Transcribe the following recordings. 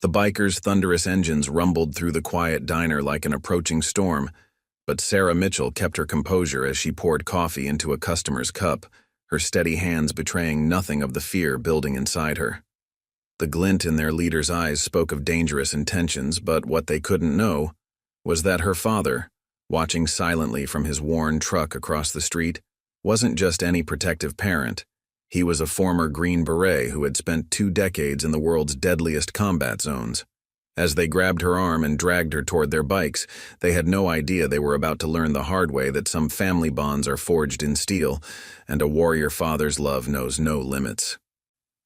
The bikers' thunderous engines rumbled through the quiet diner like an approaching storm, but Sarah Mitchell kept her composure as she poured coffee into a customer's cup, her steady hands betraying nothing of the fear building inside her. The glint in their leader's eyes spoke of dangerous intentions, but what they couldn't know was that her father, watching silently from his worn truck across the street, wasn't just any protective parent. He was a former Green Beret who had spent 2 decades in the world's deadliest combat zones. As they grabbed her arm and dragged her toward their bikes, they had no idea they were about to learn the hard way that some family bonds are forged in steel, and a warrior father's love knows no limits.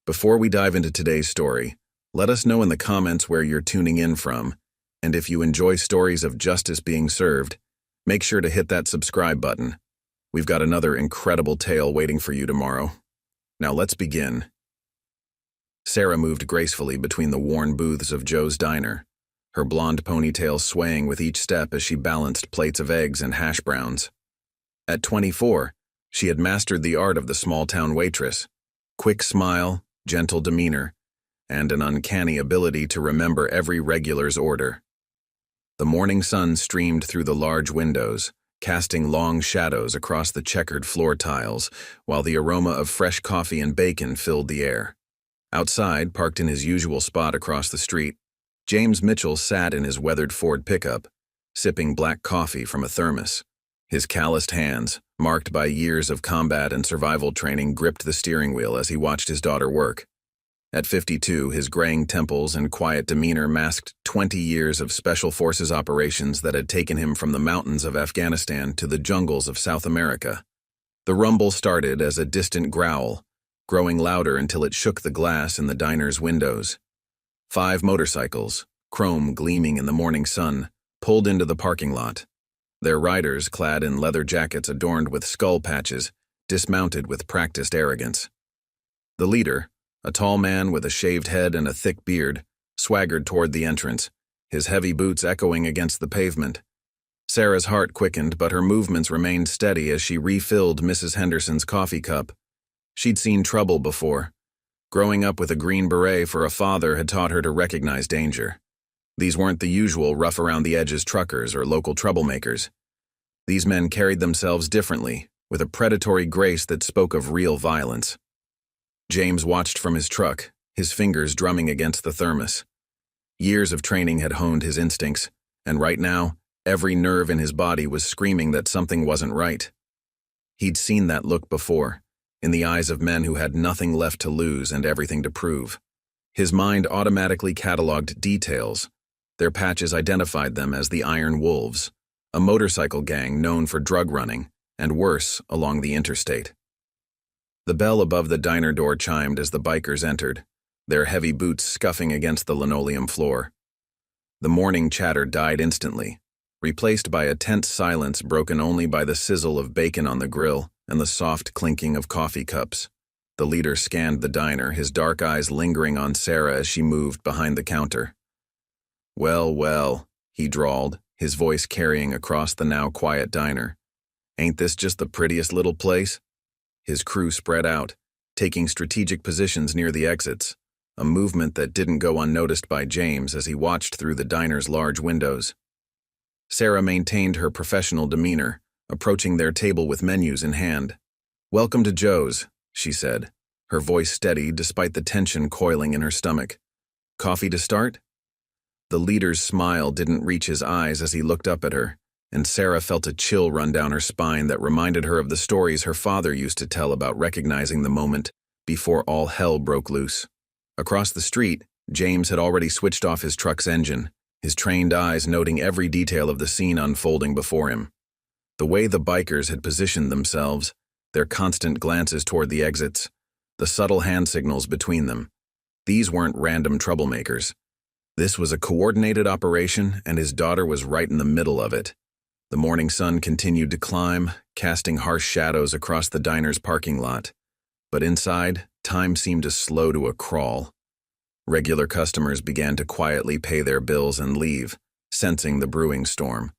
Before we dive into today's story, let us know in the comments where you're tuning in from, and if you enjoy stories of justice being served, make sure to hit that subscribe button. We've got another incredible tale waiting for you tomorrow. Now let's begin. Sarah moved gracefully between the worn booths of Joe's diner, her blonde ponytail swaying with each step as she balanced plates of eggs and hash browns. At 24, she had mastered the art of the small-town waitress: quick smile, gentle demeanor, and an uncanny ability to remember every regular's order. The morning sun streamed through the large windows, casting long shadows across the checkered floor tiles, while the aroma of fresh coffee and bacon filled the air. Outside, parked in his usual spot across the street, James Mitchell sat in his weathered Ford pickup, sipping black coffee from a thermos. His calloused hands, marked by years of combat and survival training, gripped the steering wheel as he watched his daughter work. At 52, his graying temples and quiet demeanor masked 20 years of special forces operations that had taken him from the mountains of Afghanistan to the jungles of South America. The rumble started as a distant growl, growing louder until it shook the glass in the diner's windows. 5 motorcycles, chrome gleaming in the morning sun, pulled into the parking lot. Their riders, clad in leather jackets adorned with skull patches, dismounted with practiced arrogance. The leader, a tall man with a shaved head and a thick beard, swaggered toward the entrance, his heavy boots echoing against the pavement. Sarah's heart quickened, but her movements remained steady as she refilled Mrs. Henderson's coffee cup. She'd seen trouble before. Growing up with a Green Beret for a father had taught her to recognize danger. These weren't the usual rough-around-the-edges truckers or local troublemakers. These men carried themselves differently, with a predatory grace that spoke of real violence. James watched from his truck, his fingers drumming against the thermos. Years of training had honed his instincts, and right now, every nerve in his body was screaming that something wasn't right. He'd seen that look before, in the eyes of men who had nothing left to lose and everything to prove. His mind automatically cataloged details. Their patches identified them as the Iron Wolves, a motorcycle gang known for drug running, and worse, along the interstate. The bell above the diner door chimed as the bikers entered, their heavy boots scuffing against the linoleum floor. The morning chatter died instantly, replaced by a tense silence broken only by the sizzle of bacon on the grill and the soft clinking of coffee cups. The leader scanned the diner, his dark eyes lingering on Sarah as she moved behind the counter. "Well, well," he drawled, his voice carrying across the now quiet diner. "Ain't this just the prettiest little place?" His crew spread out, taking strategic positions near the exits, a movement that didn't go unnoticed by James as he watched through the diner's large windows. Sarah maintained her professional demeanor, approaching their table with menus in hand. "Welcome to Joe's," she said, her voice steady despite the tension coiling in her stomach. "Coffee to start?" The leader's smile didn't reach his eyes as he looked up at her, and Sarah felt a chill run down her spine that reminded her of the stories her father used to tell about recognizing the moment before all hell broke loose. Across the street, James had already switched off his truck's engine, his trained eyes noting every detail of the scene unfolding before him. The way the bikers had positioned themselves, their constant glances toward the exits, the subtle hand signals between them. These weren't random troublemakers. This was a coordinated operation, and his daughter was right in the middle of it. The morning sun continued to climb, casting harsh shadows across the diner's parking lot. But inside, time seemed to slow to a crawl. Regular customers began to quietly pay their bills and leave, sensing the brewing storm.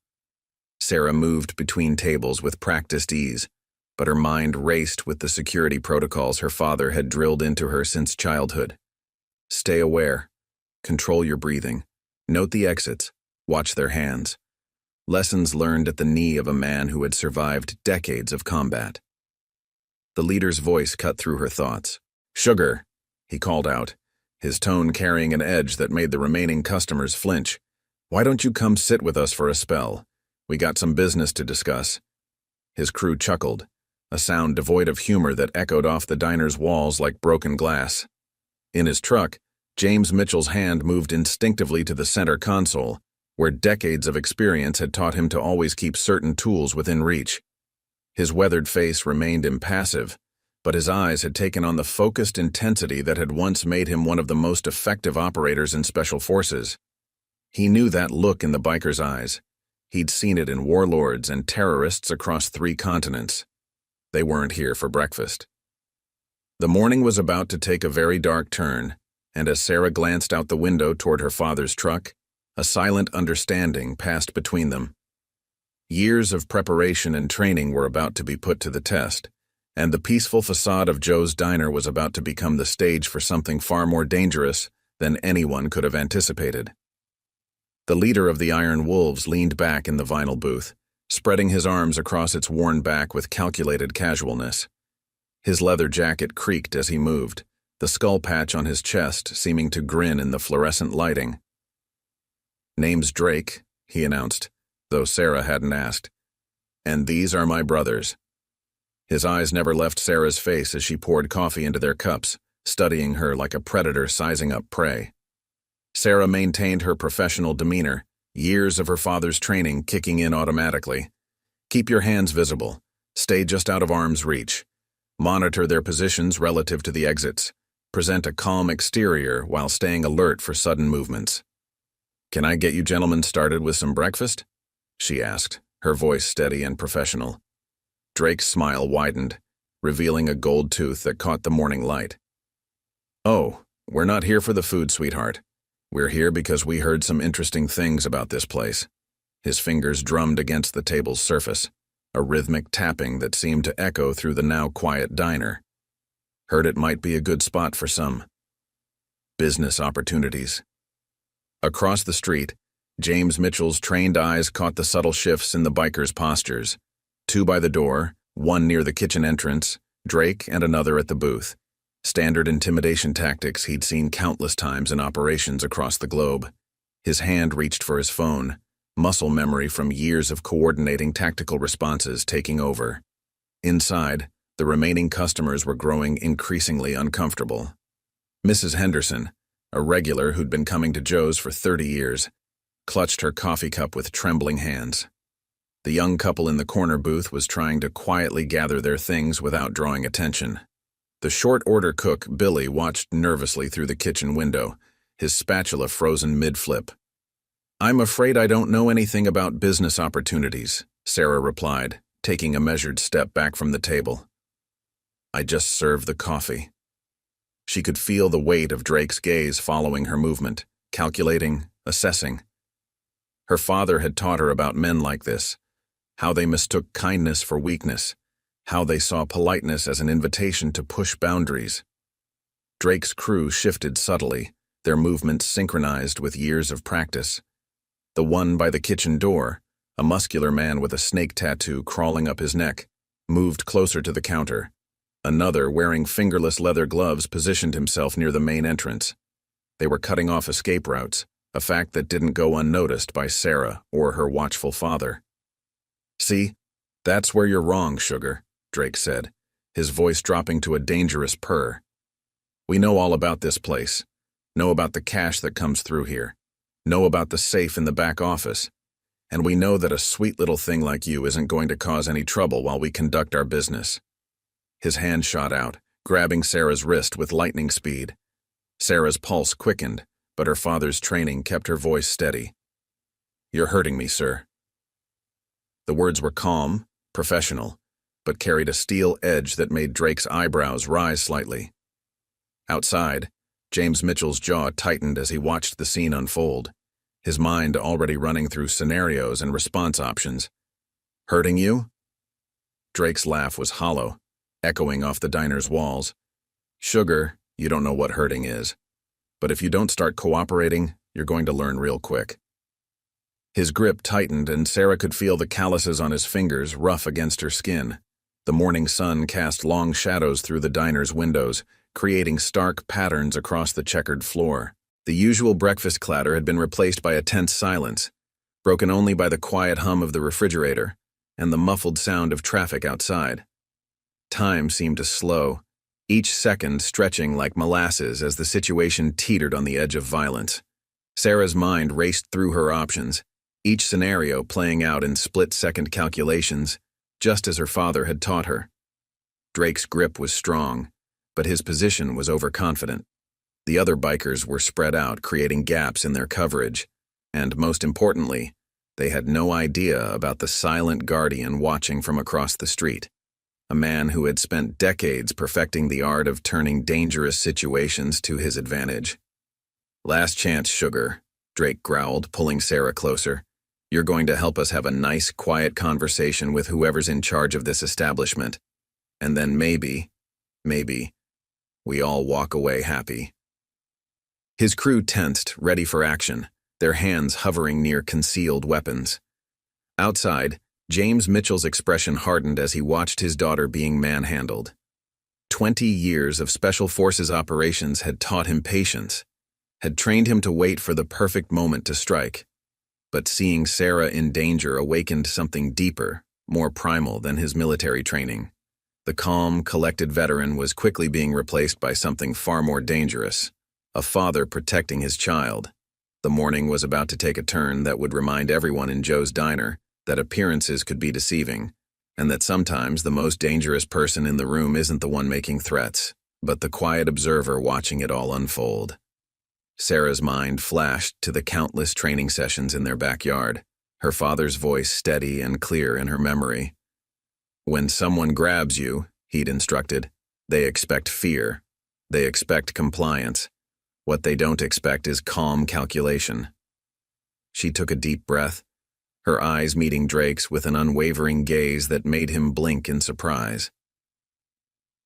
Sarah moved between tables with practiced ease, but her mind raced with the security protocols her father had drilled into her since childhood. Stay aware. Control your breathing. Note the exits. Watch their hands. Lessons learned at the knee of a man who had survived decades of combat. The leader's voice cut through her thoughts. "Sugar," he called out, his tone carrying an edge that made the remaining customers flinch. "Why don't you come sit with us for a spell? We got some business to discuss." His crew chuckled, a sound devoid of humor that echoed off the diner's walls like broken glass. In his truck, James Mitchell's hand moved instinctively to the center console, where decades of experience had taught him to always keep certain tools within reach. His weathered face remained impassive, but his eyes had taken on the focused intensity that had once made him one of the most effective operators in special forces. He knew that look in the biker's eyes. He'd seen it in warlords and terrorists across 3 continents. They weren't here for breakfast. The morning was about to take a very dark turn, and as Sarah glanced out the window toward her father's truck, a silent understanding passed between them. Years of preparation and training were about to be put to the test, and the peaceful facade of Joe's Diner was about to become the stage for something far more dangerous than anyone could have anticipated. The leader of the Iron Wolves leaned back in the vinyl booth, spreading his arms across its worn back with calculated casualness. His leather jacket creaked as he moved, the skull patch on his chest seeming to grin in the fluorescent lighting. "Name's Drake," he announced, though Sarah hadn't asked. "And these are my brothers." His eyes never left Sarah's face as she poured coffee into their cups, studying her like a predator sizing up prey. Sarah maintained her professional demeanor, years of her father's training kicking in automatically. "Keep your hands visible. Stay just out of arm's reach. Monitor their positions relative to the exits. Present a calm exterior while staying alert for sudden movements." "Can I get you gentlemen started with some breakfast?" she asked, her voice steady and professional. Drake's smile widened, revealing a gold tooth that caught the morning light. "Oh, we're not here for the food, sweetheart. We're here because we heard some interesting things about this place." His fingers drummed against the table's surface, a rhythmic tapping that seemed to echo through the now quiet diner. "Heard it might be a good spot for some business opportunities." Across the street, James Mitchell's trained eyes caught the subtle shifts in the bikers' postures. 2 by the door, 1 near the kitchen entrance, Drake and another at the booth. Standard intimidation tactics he'd seen countless times in operations across the globe. His hand reached for his phone, muscle memory from years of coordinating tactical responses taking over. Inside, the remaining customers were growing increasingly uncomfortable. Mrs. Henderson, a regular who'd been coming to Joe's for 30 years, clutched her coffee cup with trembling hands. The young couple in the corner booth was trying to quietly gather their things without drawing attention. The short-order cook, Billy, watched nervously through the kitchen window, his spatula frozen mid-flip. "I'm afraid I don't know anything about business opportunities," Sarah replied, taking a measured step back from the table. "I just served the coffee." She could feel the weight of Drake's gaze following her movement, calculating, assessing. Her father had taught her about men like this, how they mistook kindness for weakness, how they saw politeness as an invitation to push boundaries. Drake's crew shifted subtly, their movements synchronized with years of practice. The one by the kitchen door, a muscular man with a snake tattoo crawling up his neck, moved closer to the counter. Another, wearing fingerless leather gloves, positioned himself near the main entrance. They were cutting off escape routes, a fact that didn't go unnoticed by Sarah or her watchful father. "See, that's where you're wrong, Sugar," Drake said, his voice dropping to a dangerous purr. "We know all about this place, know about the cash that comes through here, know about the safe in the back office, and we know that a sweet little thing like you isn't going to cause any trouble while we conduct our business." His hand shot out, grabbing Sarah's wrist with lightning speed. Sarah's pulse quickened, but her father's training kept her voice steady. "You're hurting me, sir." The words were calm, professional, but carried a steel edge that made Drake's eyebrows rise slightly. Outside, James Mitchell's jaw tightened as he watched the scene unfold, his mind already running through scenarios and response options. "Hurting you?" Drake's laugh was hollow, echoing off the diner's walls. "Sugar, you don't know what hurting is." But if you don't start cooperating, you're going to learn real quick." His grip tightened, and Sarah could feel the calluses on his fingers rough against her skin. The morning sun cast long shadows through the diner's windows, creating stark patterns across the checkered floor. The usual breakfast clatter had been replaced by a tense silence, broken only by the quiet hum of the refrigerator and the muffled sound of traffic outside. Time seemed to slow, each second stretching like molasses as the situation teetered on the edge of violence. Sarah's mind raced through her options, each scenario playing out in split-second calculations, just as her father had taught her. Drake's grip was strong, but his position was overconfident. The other bikers were spread out, creating gaps in their coverage, and most importantly, they had no idea about the silent guardian watching from across the street, a man who had spent decades perfecting the art of turning dangerous situations to his advantage. "Last chance, sugar," Drake growled, pulling Sarah closer. "You're going to help us have a nice, quiet conversation with whoever's in charge of this establishment. And then maybe, we all walk away happy." His crew tensed, ready for action, their hands hovering near concealed weapons. Outside, James Mitchell's expression hardened as he watched his daughter being manhandled. 20 years of Special Forces operations had taught him patience, had trained him to wait for the perfect moment to strike. But seeing Sarah in danger awakened something deeper, more primal than his military training. The calm, collected veteran was quickly being replaced by something far more dangerous, a father protecting his child. The morning was about to take a turn that would remind everyone in Joe's diner that appearances could be deceiving, and that sometimes the most dangerous person in the room isn't the one making threats, but the quiet observer watching it all unfold. Sarah's mind flashed to the countless training sessions in their backyard, her father's voice steady and clear in her memory. "When someone grabs you," he'd instructed, "they expect fear. They expect compliance. What they don't expect is calm calculation." She took a deep breath, her eyes meeting Drake's with an unwavering gaze that made him blink in surprise.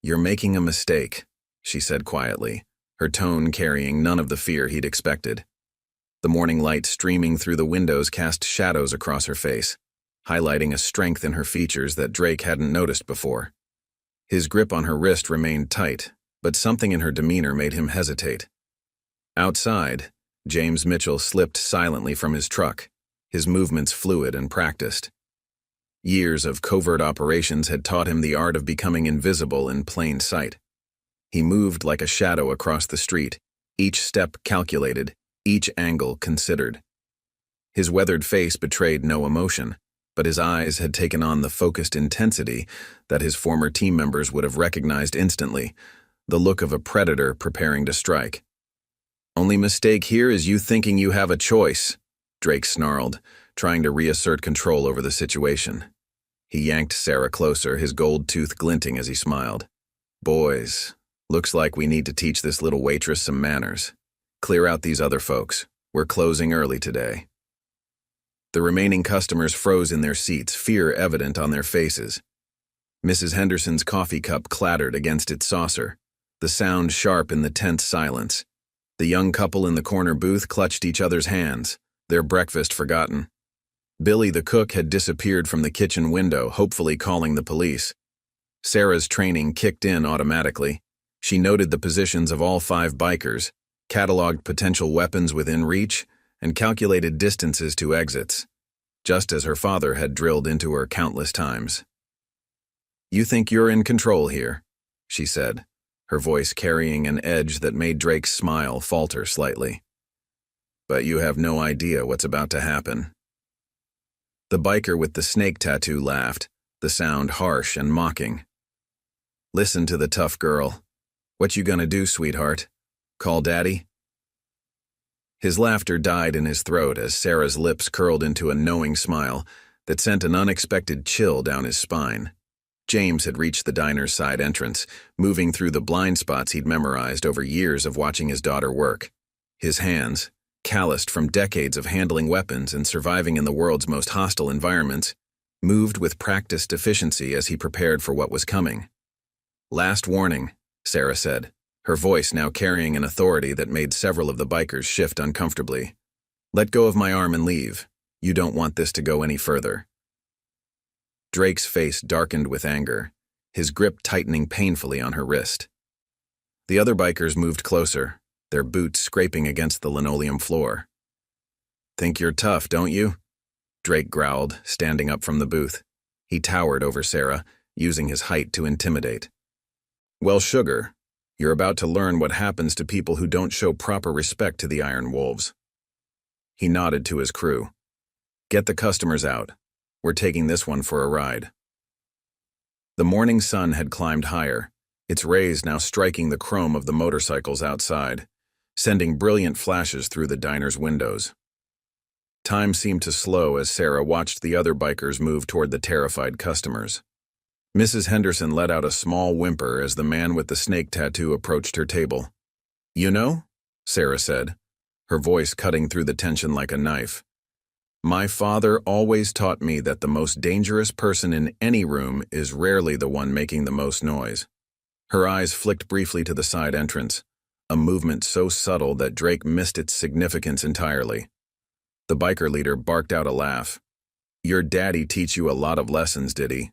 "You're making a mistake," she said quietly, her tone carrying none of the fear he'd expected. The morning light streaming through the windows cast shadows across her face, highlighting a strength in her features that Drake hadn't noticed before. His grip on her wrist remained tight, but something in her demeanor made him hesitate. Outside, James Mitchell slipped silently from his truck, his movements fluid and practiced. Years of covert operations had taught him the art of becoming invisible in plain sight. He moved like a shadow across the street, each step calculated, each angle considered. His weathered face betrayed no emotion, but his eyes had taken on the focused intensity that his former team members would have recognized instantly, the look of a predator preparing to strike. "Only mistake here is you thinking you have a choice," Drake snarled, trying to reassert control over the situation. He yanked Sarah closer, his gold tooth glinting as he smiled. "Boys, looks like we need to teach this little waitress some manners. Clear out these other folks. We're closing early today." The remaining customers froze in their seats, fear evident on their faces. Mrs. Henderson's coffee cup clattered against its saucer, the sound sharp in the tense silence. The young couple in the corner booth clutched each other's hands, their breakfast forgotten. Billy the cook had disappeared from the kitchen window, hopefully calling the police. Sarah's training kicked in automatically. She noted the positions of all 5 bikers, cataloged potential weapons within reach, and calculated distances to exits, just as her father had drilled into her countless times. "You think you're in control here," she said, her voice carrying an edge that made Drake's smile falter slightly. "But you have no idea what's about to happen." The biker with the snake tattoo laughed, the sound harsh and mocking. "Listen to the tough girl. What you gonna do, sweetheart? Call Daddy?" His laughter died in his throat as Sarah's lips curled into a knowing smile that sent an unexpected chill down his spine. James had reached the diner's side entrance, moving through the blind spots he'd memorized over years of watching his daughter work. His hands, calloused from decades of handling weapons and surviving in the world's most hostile environments, moved with practiced efficiency as he prepared for what was coming. "Last warning," Sarah said, her voice now carrying an authority that made several of the bikers shift uncomfortably. "Let go of my arm and leave. You don't want this to go any further." Drake's face darkened with anger, his grip tightening painfully on her wrist. The other bikers moved closer, their boots scraping against the linoleum floor. "Think you're tough, don't you?" Drake growled, standing up from the booth. He towered over Sarah, using his height to intimidate. "Well, sugar, you're about to learn what happens to people who don't show proper respect to the Iron Wolves." He nodded to his crew. "Get the customers out. We're taking this one for a ride." The morning sun had climbed higher, its rays now striking the chrome of the motorcycles outside, sending brilliant flashes through the diner's windows. Time seemed to slow as Sarah watched the other bikers move toward the terrified customers. Mrs. Henderson let out a small whimper as the man with the snake tattoo approached her table. "You know," Sarah said, her voice cutting through the tension like a knife, "my father always taught me that the most dangerous person in any room is rarely the one making the most noise." Her eyes flicked briefly to the side entrance, a movement so subtle that Drake missed its significance entirely. The biker leader barked out a laugh. "Your daddy teach you a lot of lessons, did he?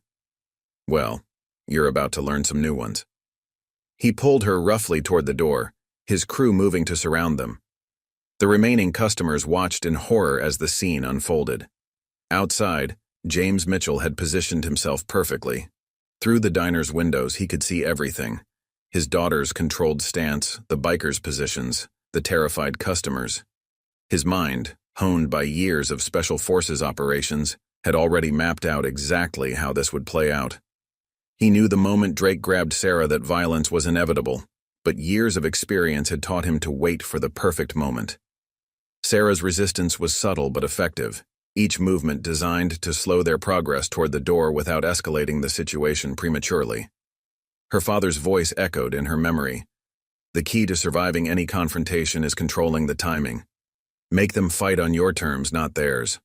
Well, you're about to learn some new ones." He pulled her roughly toward the door, his crew moving to surround them. The remaining customers watched in horror as the scene unfolded. Outside, James Mitchell had positioned himself perfectly. Through the diner's windows, he could see everything: his daughter's controlled stance, the bikers' positions, the terrified customers. His mind, honed by years of Special Forces operations, had already mapped out exactly how this would play out. He knew the moment Drake grabbed Sarah that violence was inevitable, but years of experience had taught him to wait for the perfect moment. Sarah's resistance was subtle but effective, each movement designed to slow their progress toward the door without escalating the situation prematurely. Her father's voice echoed in her memory. "The key to surviving any confrontation is controlling the timing. Make them fight on your terms, not theirs."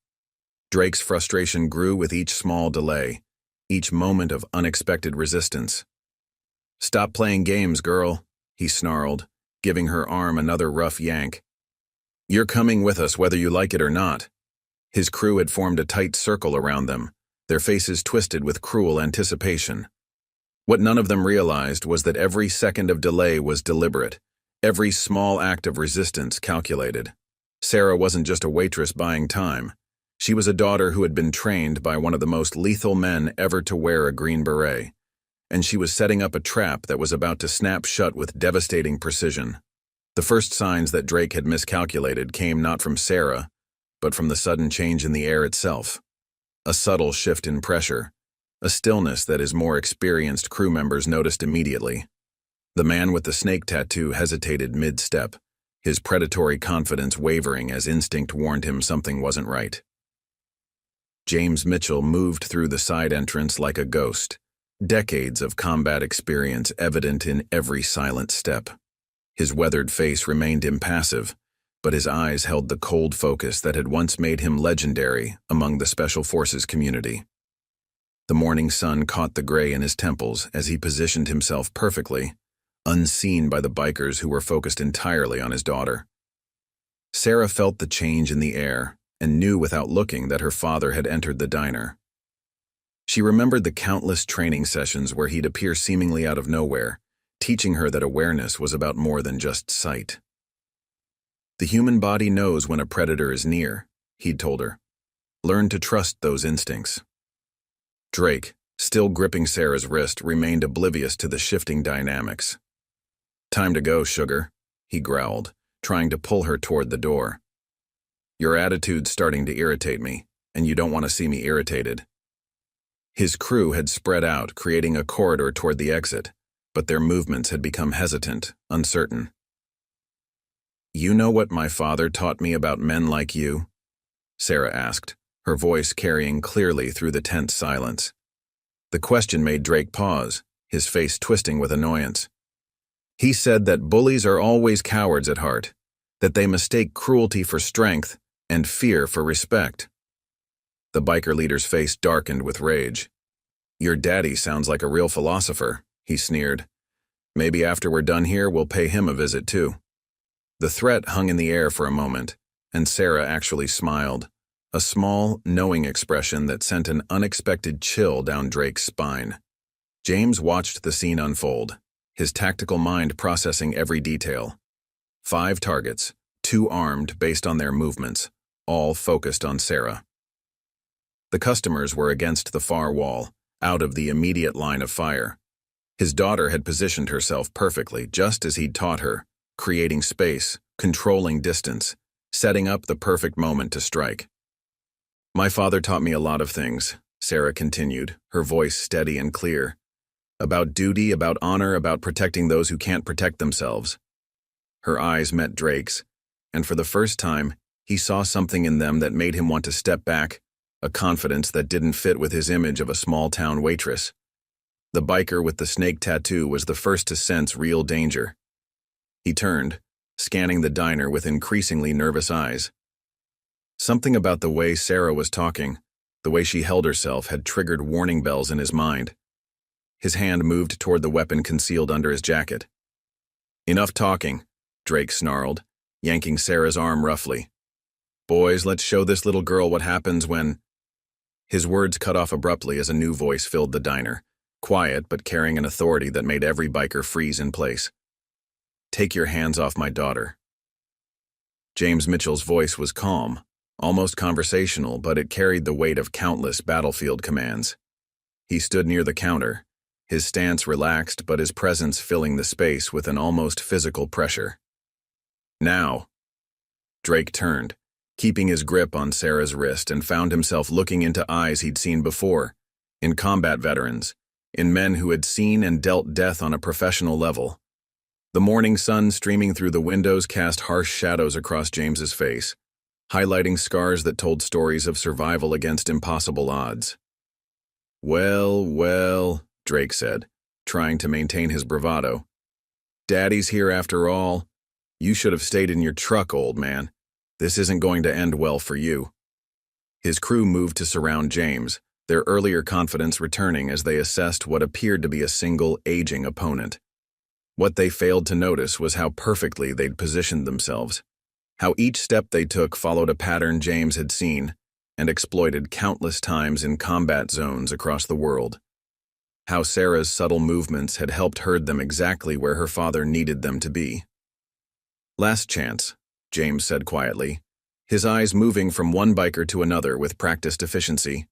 Drake's frustration grew with each small delay, each moment of unexpected resistance. "Stop playing games, girl," he snarled, giving her arm another rough yank. "You're coming with us whether you like it or not." His crew had formed a tight circle around them, their faces twisted with cruel anticipation. What none of them realized was that every second of delay was deliberate, every small act of resistance calculated. Sarah wasn't just a waitress buying time. She was a daughter who had been trained by one of the most lethal men ever to wear a Green Beret, and she was setting up a trap that was about to snap shut with devastating precision. The first signs that Drake had miscalculated came not from Sarah, but from the sudden change in the air itself. A subtle shift in pressure, a stillness that his more experienced crew members noticed immediately. The man with the snake tattoo hesitated mid-step, his predatory confidence wavering as instinct warned him something wasn't right. James Mitchell moved through the side entrance like a ghost, decades of combat experience evident in every silent step. His weathered face remained impassive, but his eyes held the cold focus that had once made him legendary among the Special Forces community. The morning sun caught the gray in his temples as he positioned himself perfectly, unseen by the bikers who were focused entirely on his daughter. Sarah felt the change in the air and knew without looking that her father had entered the diner. She remembered the countless training sessions where he'd appear seemingly out of nowhere, teaching her that awareness was about more than just sight. "The human body knows when a predator is near," he'd told her. "Learn to trust those instincts." Drake, still gripping Sarah's wrist, remained oblivious to the shifting dynamics. "Time to go, sugar," he growled, trying to pull her toward the door. "Your attitude's starting to irritate me, and you don't want to see me irritated." His crew had spread out, creating a corridor toward the exit, but their movements had become hesitant, uncertain. "You know what my father taught me about men like you?" Sarah asked, her voice carrying clearly through the tense silence. The question made Drake pause, his face twisting with annoyance. "He said that bullies are always cowards at heart, that they mistake cruelty for strength and fear for respect." The biker leader's face darkened with rage. "Your daddy sounds like a real philosopher," he sneered. Maybe after we're done here, we'll pay him a visit too. The threat hung in the air for a moment, and Sarah actually smiled, a small, knowing expression that sent an unexpected chill down Drake's spine. James watched the scene unfold, his tactical mind processing every detail. 5 targets, 2 armed based on their movements, all focused on Sarah. The customers were against the far wall, out of the immediate line of fire. His daughter had positioned herself perfectly, just as he'd taught her, creating space, controlling distance, setting up the perfect moment to strike. My father taught me a lot of things, Sarah continued, her voice steady and clear. About duty, about honor, about protecting those who can't protect themselves. Her eyes met Drake's, and for the first time, he saw something in them that made him want to step back, a confidence that didn't fit with his image of a small-town waitress. The biker with the snake tattoo was the first to sense real danger. He turned, scanning the diner with increasingly nervous eyes. Something about the way Sarah was talking, the way she held herself, had triggered warning bells in his mind. His hand moved toward the weapon concealed under his jacket. Enough talking, Drake snarled, yanking Sarah's arm roughly. Boys, let's show this little girl what happens when… His words cut off abruptly as a new voice filled the diner, quiet but carrying an authority that made every biker freeze in place. Take your hands off my daughter. James Mitchell's voice was calm, almost conversational, but it carried the weight of countless battlefield commands. He stood near the counter, his stance relaxed but his presence filling the space with an almost physical pressure. Now. Drake turned, keeping his grip on Sarah's wrist, and found himself looking into eyes he'd seen before, in combat veterans, in men who had seen and dealt death on a professional level. The morning sun streaming through the windows cast harsh shadows across James's face, highlighting scars that told stories of survival against impossible odds. Well, Drake said, trying to maintain his bravado. Daddy's here after all. You should have stayed in your truck, old man. This isn't going to end well for you. His crew moved to surround James, their earlier confidence returning as they assessed what appeared to be a single, aging opponent. What they failed to notice was how perfectly they'd positioned themselves, how each step they took followed a pattern James had seen and exploited countless times in combat zones across the world. How Sarah's subtle movements had helped herd them exactly where her father needed them to be. Last chance, James said quietly, his eyes moving from one biker to another with practiced efficiency.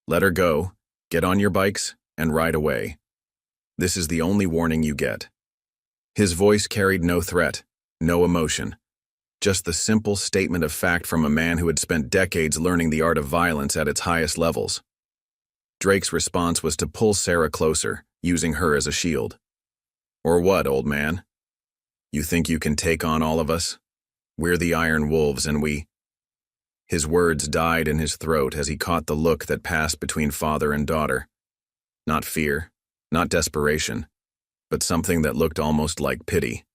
Let her go, get on your bikes, and ride away. This is the only warning you get. His voice carried no threat, no emotion, just the simple statement of fact from a man who had spent decades learning the art of violence at its highest levels. Drake's response was to pull Sarah closer, using her as a shield. Or what, old man? You think you can take on all of us? We're the Iron Wolves and we… His words died in his throat as he caught the look that passed between father and daughter. Not fear, not desperation, but something that looked almost like pity.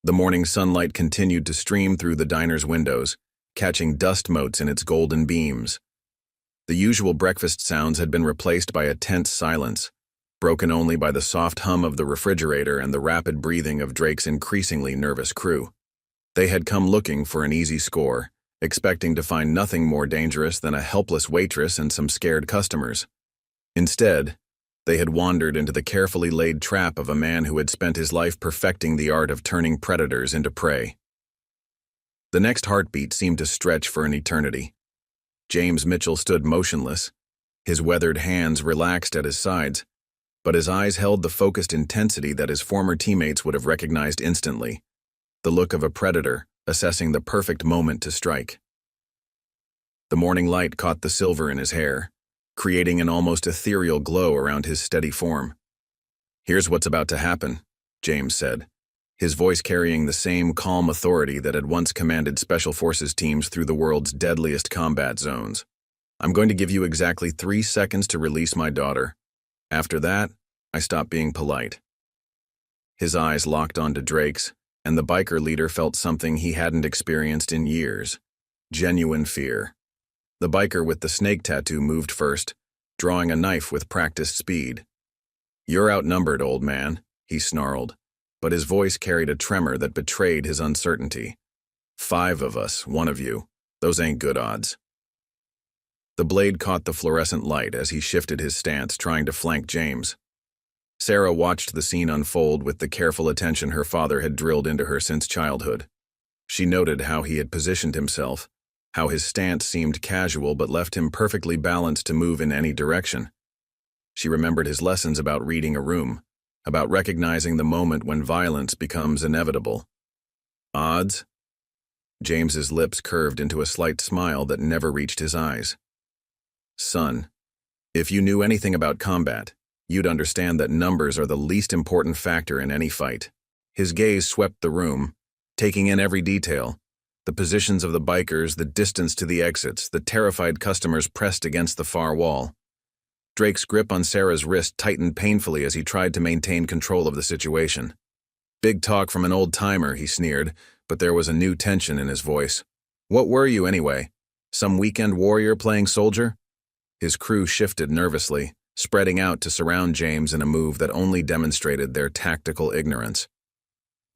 The morning sunlight continued to stream through the diner's windows, catching dust motes in its golden beams. The usual breakfast sounds had been replaced by a tense silence, broken only by the soft hum of the refrigerator and the rapid breathing of Drake's increasingly nervous crew. They had come looking for an easy score, expecting to find nothing more dangerous than a helpless waitress and some scared customers. Instead, they had wandered into the carefully laid trap of a man who had spent his life perfecting the art of turning predators into prey. The next heartbeat seemed to stretch for an eternity. James Mitchell stood motionless, his weathered hands relaxed at his sides, but his eyes held the focused intensity that his former teammates would have recognized instantly, the look of a predator assessing the perfect moment to strike. The morning light caught the silver in his hair, creating an almost ethereal glow around his steady form. Here's what's about to happen, James said, his voice carrying the same calm authority that had once commanded Special Forces teams through the world's deadliest combat zones. I'm going to give you exactly 3 seconds to release my daughter. After that, I stop being polite. His eyes locked onto Drake's, and the biker leader felt something he hadn't experienced in years. Genuine fear. The biker with the snake tattoo moved first, drawing a knife with practiced speed. You're outnumbered, old man. he snarled, but his voice carried a tremor that betrayed his uncertainty. 5 of us, 1 of you. Those ain't good odds. The blade caught the fluorescent light as he shifted his stance, trying to flank James. Sarah watched the scene unfold with the careful attention her father had drilled into her since childhood. She noted how he had positioned himself, how his stance seemed casual but left him perfectly balanced to move in any direction. She remembered his lessons about reading a room, about recognizing the moment when violence becomes inevitable. Odds? James's lips curved into a slight smile that never reached his eyes. Son, if you knew anything about combat, you'd understand that numbers are the least important factor in any fight. His gaze swept the room, taking in every detail. The positions of the bikers, the distance to the exits, the terrified customers pressed against the far wall. Drake's grip on Sarah's wrist tightened painfully as he tried to maintain control of the situation. Big talk from an old-timer, he sneered, but there was a new tension in his voice. What were you anyway? Some weekend warrior playing soldier? His crew shifted nervously, spreading out to surround James in a move that only demonstrated their tactical ignorance.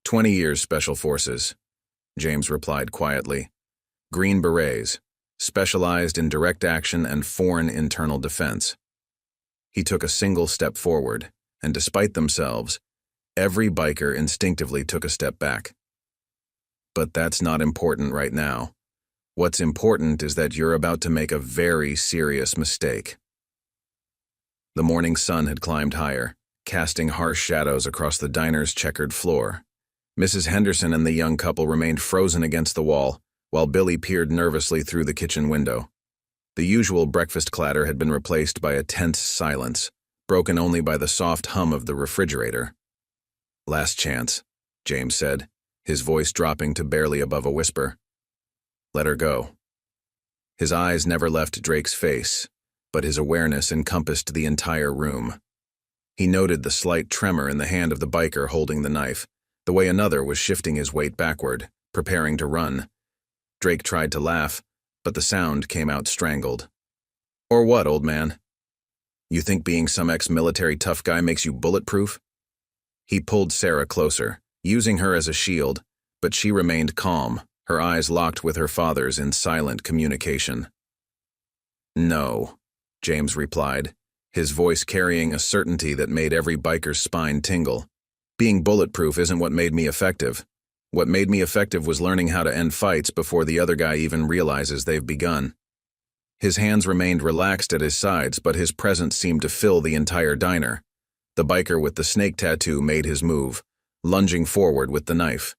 20 years Special Forces, James replied quietly. Green Berets, specialized in direct action and foreign internal defense. He took a single step forward, and despite themselves, every biker instinctively took a step back. But that's not important right now. What's important is that you're about to make a very serious mistake. The morning sun had climbed higher, casting harsh shadows across the diner's checkered floor. Mrs. Henderson and the young couple remained frozen against the wall, while Billy peered nervously through the kitchen window. The usual breakfast clatter had been replaced by a tense silence, broken only by the soft hum of the refrigerator. Last chance, James said, his voice dropping to barely above a whisper. Let her go. His eyes never left Drake's face, but his awareness encompassed the entire room. He noted the slight tremor in the hand of the biker holding the knife, the way another was shifting his weight backward, preparing to run. Drake tried to laugh, but the sound came out strangled. Or what, old man? You think being some ex-military tough guy makes you bulletproof? He pulled Sarah closer, using her as a shield, but she remained calm, her eyes locked with her father's in silent communication. No, James replied, his voice carrying a certainty that made every biker's spine tingle. Being bulletproof isn't what made me effective. What made me effective was learning how to end fights before the other guy even realizes they've begun. His hands remained relaxed at his sides, but his presence seemed to fill the entire diner. The biker with the snake tattoo made his move, lunging forward with the knife.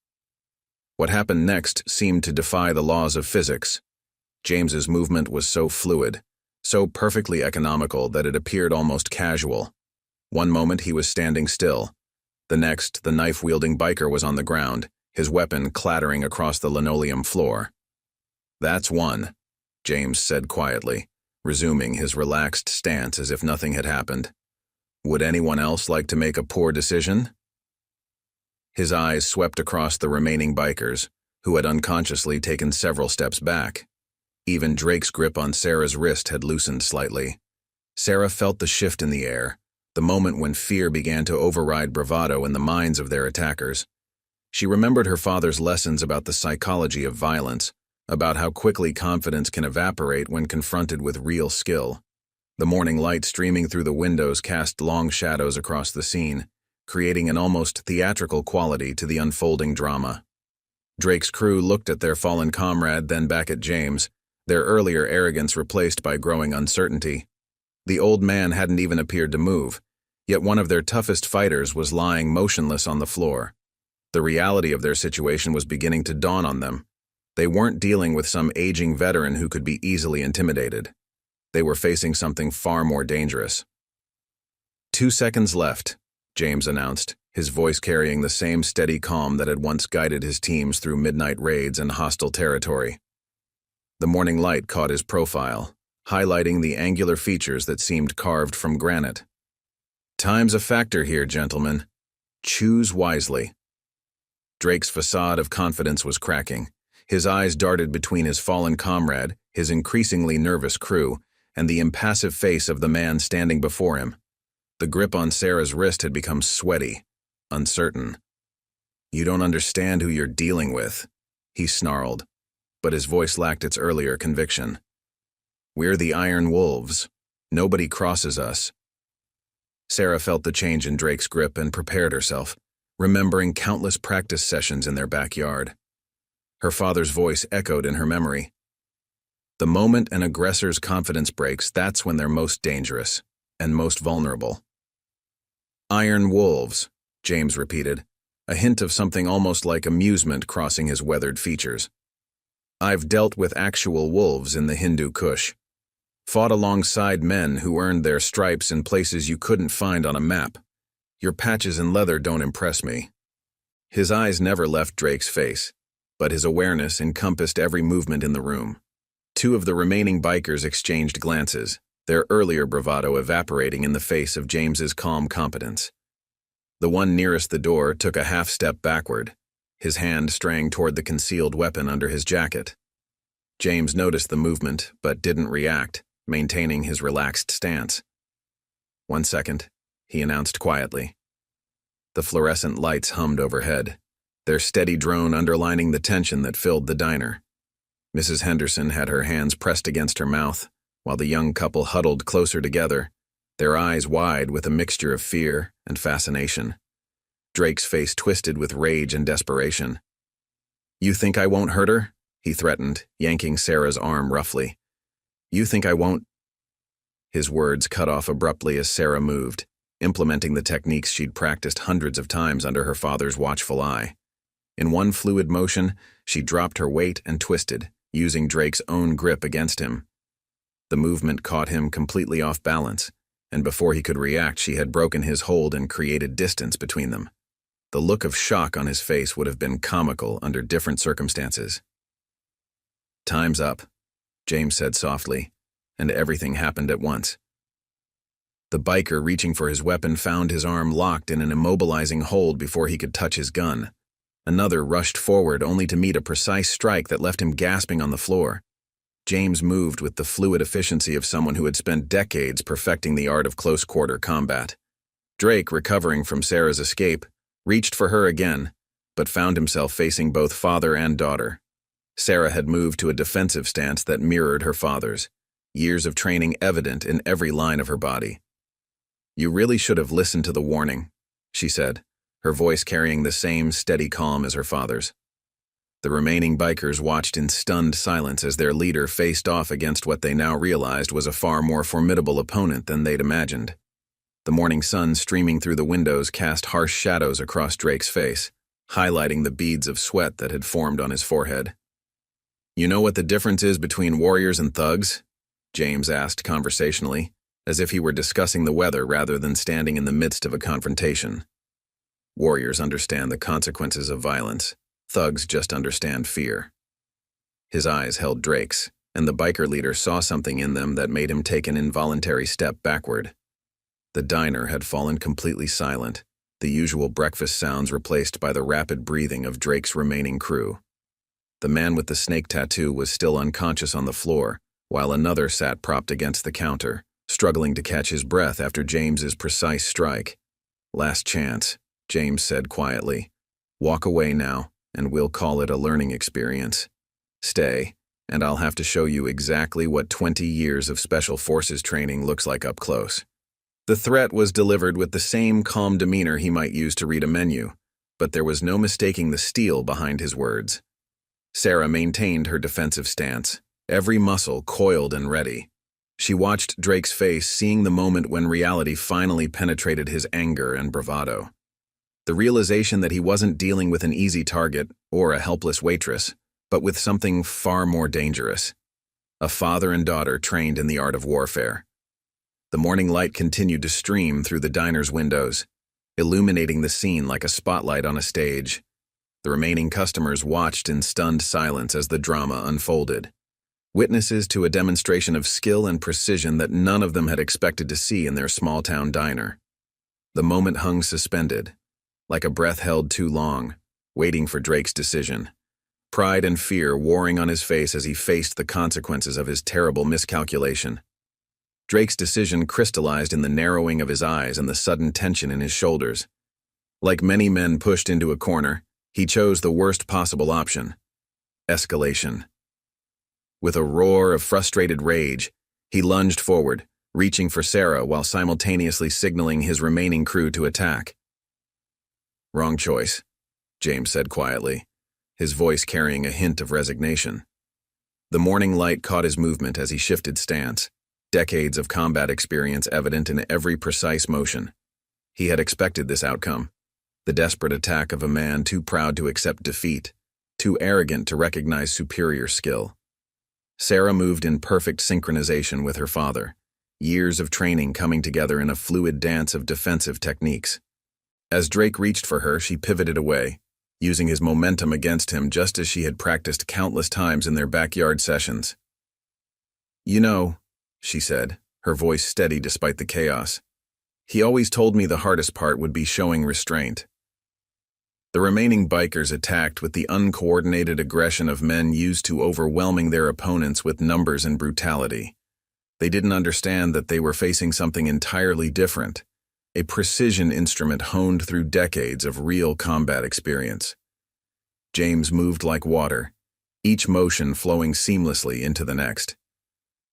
What happened next seemed to defy the laws of physics. James's movement was so fluid, so perfectly economical that it appeared almost casual. One moment he was standing still. The next, the knife-wielding biker was on the ground, his weapon clattering across the linoleum floor. That's one, James said quietly, resuming his relaxed stance as if nothing had happened. Would anyone else like to make a poor decision? His eyes swept across the remaining bikers, who had unconsciously taken several steps back. Even Drake's grip on Sarah's wrist had loosened slightly. Sarah felt the shift in the air, the moment when fear began to override bravado in the minds of their attackers. She remembered her father's lessons about the psychology of violence, about how quickly confidence can evaporate when confronted with real skill. The morning light streaming through the windows cast long shadows across the scene, creating an almost theatrical quality to the unfolding drama. Drake's crew looked at their fallen comrade, then back at James, their earlier arrogance replaced by growing uncertainty. The old man hadn't even appeared to move, yet one of their toughest fighters was lying motionless on the floor. The reality of their situation was beginning to dawn on them. They weren't dealing with some aging veteran who could be easily intimidated. They were facing something far more dangerous. 2 seconds left, James announced, his voice carrying the same steady calm that had once guided his teams through midnight raids and hostile territory. The morning light caught his profile, highlighting the angular features that seemed carved from granite. Time's a factor here, gentlemen. Choose wisely. Drake's facade of confidence was cracking. His eyes darted between his fallen comrade, his increasingly nervous crew, and the impassive face of the man standing before him. The grip on Sarah's wrist had become sweaty. uncertain. "You don't understand who you're dealing with," he snarled, but his voice lacked its earlier conviction. "We're the Iron Wolves. Nobody crosses us." Sarah felt the change in Drake's grip and prepared herself, remembering countless practice sessions in their backyard. Her father's voice echoed in her memory. The moment an aggressor's confidence breaks, that's when they're most dangerous and most vulnerable. "Iron Wolves," James repeated, a hint of something almost like amusement crossing his weathered features. "I've dealt with actual wolves in the Hindu Kush. Fought alongside men who earned their stripes in places you couldn't find on a map. Your patches and leather don't impress me." His eyes never left Drake's face, but his awareness encompassed every movement in the room. Two of the remaining bikers exchanged glances, their earlier bravado evaporating in the face of James's calm competence. The one nearest the door took a half-step backward, his hand straying toward the concealed weapon under his jacket. James noticed the movement, but didn't react, maintaining his relaxed stance. "1 second," he announced quietly. The fluorescent lights hummed overhead, their steady drone underlining the tension that filled the diner. Mrs. Henderson had her hands pressed against her mouth, while the young couple huddled closer together, their eyes wide with a mixture of fear and fascination. Drake's face twisted with rage and desperation. "You think I won't hurt her?" he threatened, yanking Sarah's arm roughly. "You think I won't—" His words cut off abruptly as Sarah moved, implementing the techniques she'd practiced hundreds of times under her father's watchful eye. In one fluid motion, she dropped her weight and twisted, using Drake's own grip against him. The movement caught him completely off balance, and before he could react, she had broken his hold and created distance between them. The look of shock on his face would have been comical under different circumstances. "Time's up," James said softly, and everything happened at once. The biker reaching for his weapon found his arm locked in an immobilizing hold before he could touch his gun. Another rushed forward only to meet a precise strike that left him gasping on the floor. James moved with the fluid efficiency of someone who had spent decades perfecting the art of close-quarter combat. Drake, recovering from Sarah's escape, reached for her again, but found himself facing both father and daughter. Sarah had moved to a defensive stance that mirrored her father's, years of training evident in every line of her body. "You really should have listened to the warning," she said, her voice carrying the same steady calm as her father's. The remaining bikers watched in stunned silence as their leader faced off against what they now realized was a far more formidable opponent than they'd imagined. The morning sun streaming through the windows cast harsh shadows across Drake's face, highlighting the beads of sweat that had formed on his forehead. "You know what the difference is between warriors and thugs?" James asked conversationally, as if he were discussing the weather rather than standing in the midst of a confrontation. "Warriors understand the consequences of violence. Thugs just understand fear." His eyes held Drake's, and the biker leader saw something in them that made him take an involuntary step backward. The diner had fallen completely silent, the usual breakfast sounds replaced by the rapid breathing of Drake's remaining crew. The man with the snake tattoo was still unconscious on the floor, while another sat propped against the counter, struggling to catch his breath after James's precise strike. "Last chance," James said quietly. "Walk away now, and we'll call it a learning experience. Stay, and I'll have to show you exactly what 20 years of Special Forces training looks like up close." The threat was delivered with the same calm demeanor he might use to read a menu, but there was no mistaking the steel behind his words. Sarah maintained her defensive stance, every muscle coiled and ready. She watched Drake's face, seeing the moment when reality finally penetrated his anger and bravado. The realization that he wasn't dealing with an easy target or a helpless waitress, but with something far more dangerous. A father and daughter trained in the art of warfare. The morning light continued to stream through the diner's windows, illuminating the scene like a spotlight on a stage. The remaining customers watched in stunned silence as the drama unfolded, witnesses to a demonstration of skill and precision that none of them had expected to see in their small-town diner. The moment hung suspended, like a breath held too long, waiting for Drake's decision. Pride and fear warring on his face as he faced the consequences of his terrible miscalculation. Drake's decision crystallized in the narrowing of his eyes and the sudden tension in his shoulders. Like many men pushed into a corner, he chose the worst possible option: escalation. With a roar of frustrated rage, he lunged forward, reaching for Sarah while simultaneously signaling his remaining crew to attack. "Wrong choice," James said quietly, his voice carrying a hint of resignation. The morning light caught his movement as he shifted stance, decades of combat experience evident in every precise motion. He had expected this outcome: the desperate attack of a man too proud to accept defeat, too arrogant to recognize superior skill. Sarah moved in perfect synchronization with her father, years of training coming together in a fluid dance of defensive techniques. As Drake reached for her, she pivoted away, using his momentum against him just as she had practiced countless times in their backyard sessions. "You know," she said, her voice steady despite the chaos, "he always told me the hardest part would be showing restraint." The remaining bikers attacked with the uncoordinated aggression of men used to overwhelming their opponents with numbers and brutality. They didn't understand that they were facing something entirely different: a precision instrument honed through decades of real combat experience. James moved like water, each motion flowing seamlessly into the next.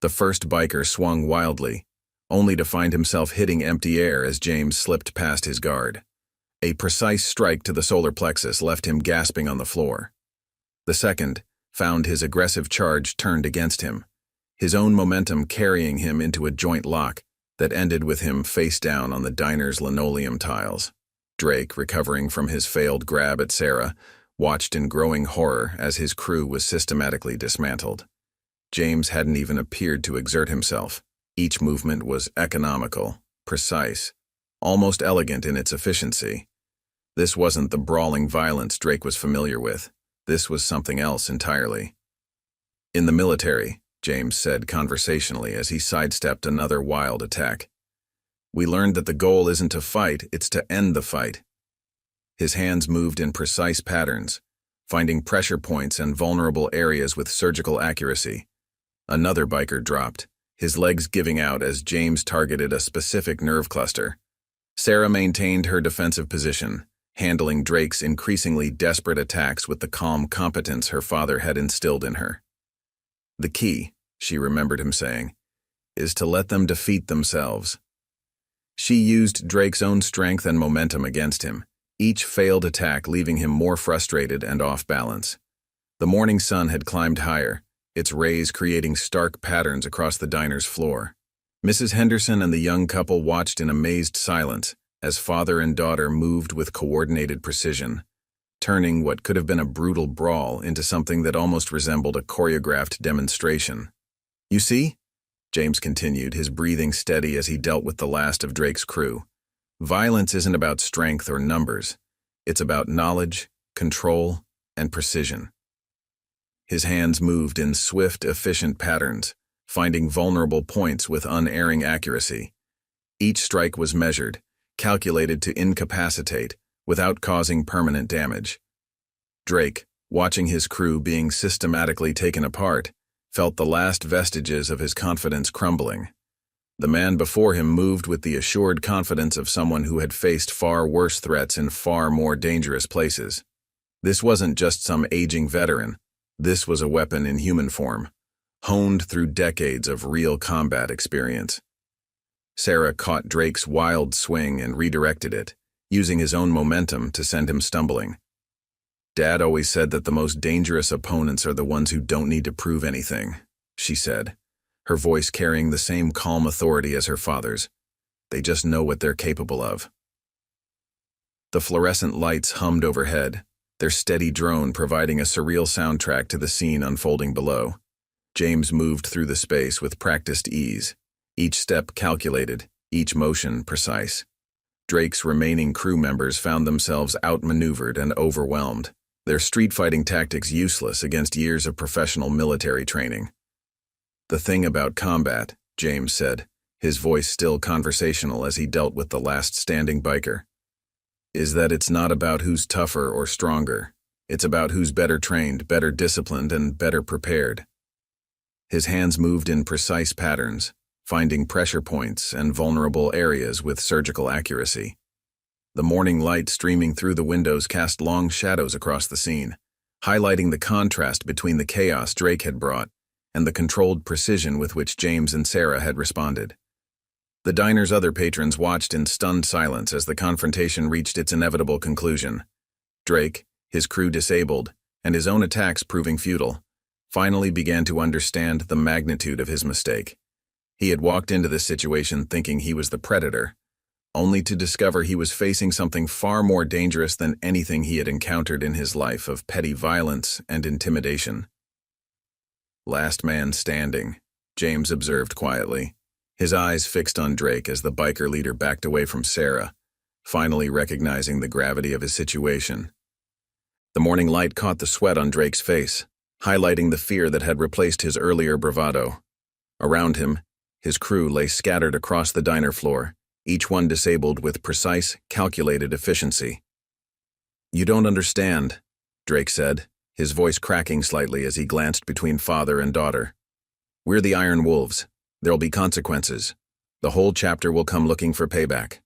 The first biker swung wildly, only to find himself hitting empty air as James slipped past his guard. A precise strike to the solar plexus left him gasping on the floor. The second found his aggressive charge turned against him, his own momentum carrying him into a joint lock that ended with him face down on the diner's linoleum tiles. Drake, recovering from his failed grab at Sarah, watched in growing horror as his crew was systematically dismantled. James hadn't even appeared to exert himself. Each movement was economical, precise, almost elegant in its efficiency. This wasn't the brawling violence Drake was familiar with. This was something else entirely. "In the military," James said conversationally as he sidestepped another wild attack, "we learned that the goal isn't to fight, it's to end the fight." His hands moved in precise patterns, finding pressure points and vulnerable areas with surgical accuracy. Another biker dropped, his legs giving out as James targeted a specific nerve cluster. Sarah maintained her defensive position, handling Drake's increasingly desperate attacks with the calm competence her father had instilled in her. "The key," she remembered him saying, "is to let them defeat themselves." She used Drake's own strength and momentum against him, each failed attack leaving him more frustrated and off balance. The morning sun had climbed higher, its rays creating stark patterns across the diner's floor. Mrs. Henderson and the young couple watched in amazed silence as father and daughter moved with coordinated precision, turning what could have been a brutal brawl into something that almost resembled a choreographed demonstration. "You see?" James continued, his breathing steady as he dealt with the last of Drake's crew. "Violence isn't about strength or numbers. It's about knowledge, control, and precision." His hands moved in swift, efficient patterns, finding vulnerable points with unerring accuracy. Each strike was measured, calculated to incapacitate, without causing permanent damage. Drake, watching his crew being systematically taken apart, felt the last vestiges of his confidence crumbling. The man before him moved with the assured confidence of someone who had faced far worse threats in far more dangerous places. This wasn't just some aging veteran. This was a weapon in human form, honed through decades of real combat experience. Sarah caught Drake's wild swing and redirected it, using his own momentum to send him stumbling. "Dad always said that the most dangerous opponents are the ones who don't need to prove anything," she said, her voice carrying the same calm authority as her father's. "They just know what they're capable of." The fluorescent lights hummed overhead, their steady drone providing a surreal soundtrack to the scene unfolding below. James moved through the space with practiced ease, each step calculated, each motion precise. Drake's remaining crew members found themselves outmaneuvered and overwhelmed, their street-fighting tactics useless against years of professional military training. "The thing about combat," James said, his voice still conversational as he dealt with the last standing biker, "is that it's not about who's tougher or stronger. It's about who's better trained, better disciplined, and better prepared." His hands moved in precise patterns, finding pressure points and vulnerable areas with surgical accuracy. The morning light streaming through the windows cast long shadows across the scene, highlighting the contrast between the chaos Drake had brought and the controlled precision with which James and Sarah had responded. The diner's other patrons watched in stunned silence as the confrontation reached its inevitable conclusion. Drake, his crew disabled, and his own attacks proving futile, finally began to understand the magnitude of his mistake. He had walked into this situation thinking he was the predator, only to discover he was facing something far more dangerous than anything he had encountered in his life of petty violence and intimidation. "Last man standing," James observed quietly, his eyes fixed on Drake as the biker leader backed away from Sarah, finally recognizing the gravity of his situation. The morning light caught the sweat on Drake's face, highlighting the fear that had replaced his earlier bravado. Around him, his crew lay scattered across the diner floor, each one disabled with precise, calculated efficiency. "You don't understand," Drake said, his voice cracking slightly as he glanced between father and daughter. "We're the Iron Wolves. There'll be consequences. The whole chapter will come looking for payback."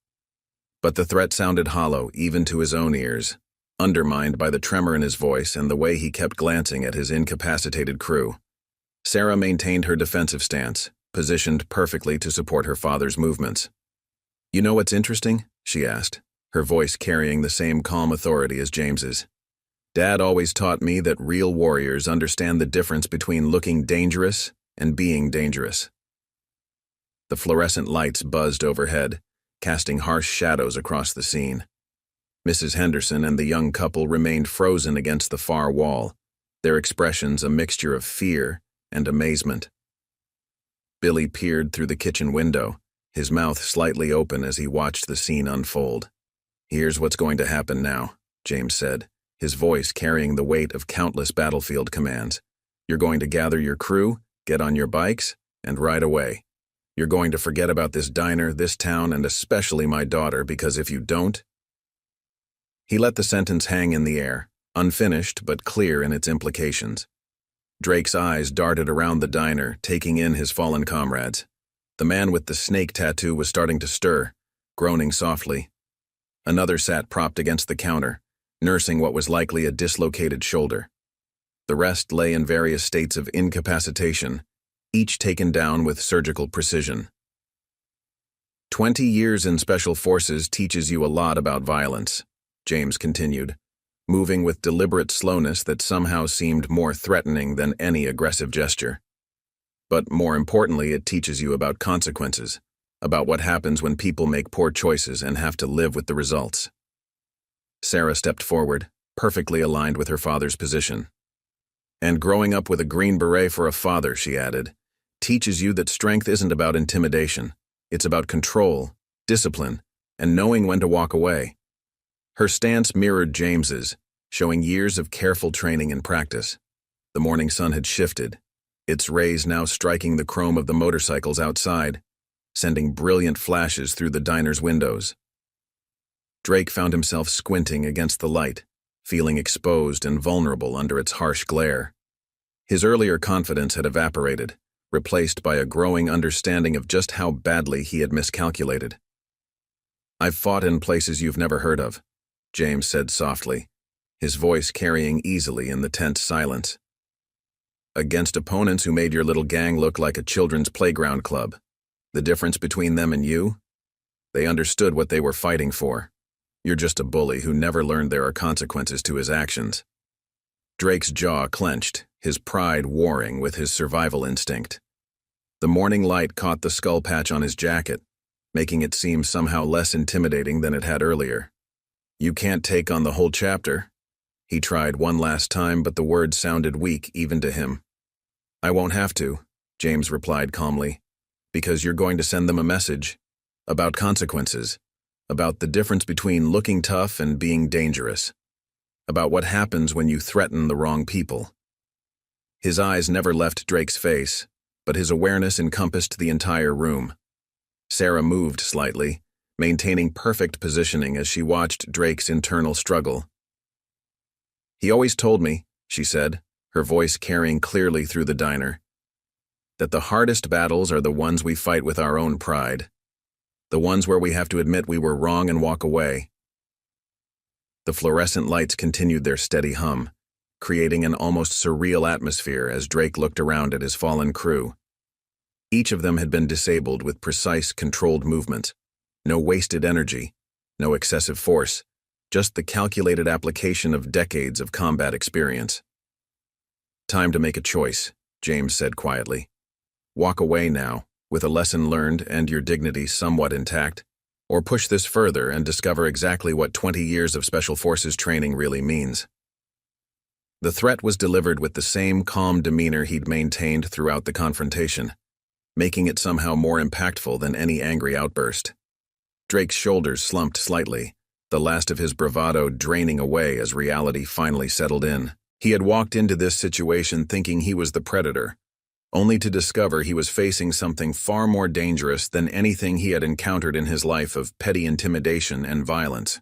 But the threat sounded hollow even to his own ears, undermined by the tremor in his voice and the way he kept glancing at his incapacitated crew. Sarah maintained her defensive stance, positioned perfectly to support her father's movements. "You know what's interesting?" she asked, her voice carrying the same calm authority as James's. "Dad always taught me that real warriors understand the difference between looking dangerous and being dangerous." The fluorescent lights buzzed overhead, casting harsh shadows across the scene. Mrs. Henderson and the young couple remained frozen against the far wall, their expressions a mixture of fear and amazement. Billy peered through the kitchen window, his mouth slightly open as he watched the scene unfold. "Here's what's going to happen now," James said, his voice carrying the weight of countless battlefield commands. "You're going to gather your crew, get on your bikes, and ride away. You're going to forget about this diner, this town, and especially my daughter, because if you don't—" He let the sentence hang in the air, unfinished but clear in its implications. Drake's eyes darted around the diner, taking in his fallen comrades. The man with the snake tattoo was starting to stir, groaning softly. Another sat propped against the counter, nursing what was likely a dislocated shoulder. The rest lay in various states of incapacitation, each taken down with surgical precision. 20 years in Special Forces teaches you a lot about violence, James continued, moving with deliberate slowness that somehow seemed more threatening than any aggressive gesture. But more importantly, it teaches you about consequences, about what happens when people make poor choices and have to live with the results. Sarah stepped forward, perfectly aligned with her father's position. "And growing up with a Green Beret for a father," she added, "teaches you that strength isn't about intimidation. It's about control, discipline, and knowing when to walk away." Her stance mirrored James's, showing years of careful training and practice. The morning sun had shifted, its rays now striking the chrome of the motorcycles outside, sending brilliant flashes through the diner's windows. Drake found himself squinting against the light, feeling exposed and vulnerable under its harsh glare. His earlier confidence had evaporated, replaced by a growing understanding of just how badly he had miscalculated. "I've fought in places you've never heard of," James said softly, his voice carrying easily in the tense silence. "Against opponents who made your little gang look like a children's playground club. The difference between them and you? They understood what they were fighting for. You're just a bully who never learned there are consequences to his actions." Drake's jaw clenched, his pride warring with his survival instinct. The morning light caught the skull patch on his jacket, making it seem somehow less intimidating than it had earlier. "You can't take on the whole chapter." He tried one last time, but the words sounded weak even to him. "I won't have to," James replied calmly, "because you're going to send them a message about consequences, about the difference between looking tough and being dangerous, about what happens when you threaten the wrong people." His eyes never left Drake's face, but his awareness encompassed the entire room. Sarah moved slightly, maintaining perfect positioning as she watched Drake's internal struggle. "He always told me," she said, her voice carrying clearly through the diner, "that the hardest battles are the ones we fight with our own pride, the ones where we have to admit we were wrong and walk away, The fluorescent lights continued their steady hum, creating an almost surreal atmosphere as Drake looked around at his fallen crew. Each of them had been disabled with precise, controlled movements. No wasted energy, no excessive force, just the calculated application of decades of combat experience. "Time to make a choice," James said quietly. "Walk away now, with a lesson learned and your dignity somewhat intact, or push this further and discover exactly what 20 years of Special Forces training really means." The threat was delivered with the same calm demeanor he'd maintained throughout the confrontation, making it somehow more impactful than any angry outburst. Drake's shoulders slumped slightly, the last of his bravado draining away as reality finally settled in. He had walked into this situation thinking he was the predator, only to discover he was facing something far more dangerous than anything he had encountered in his life of petty intimidation and violence.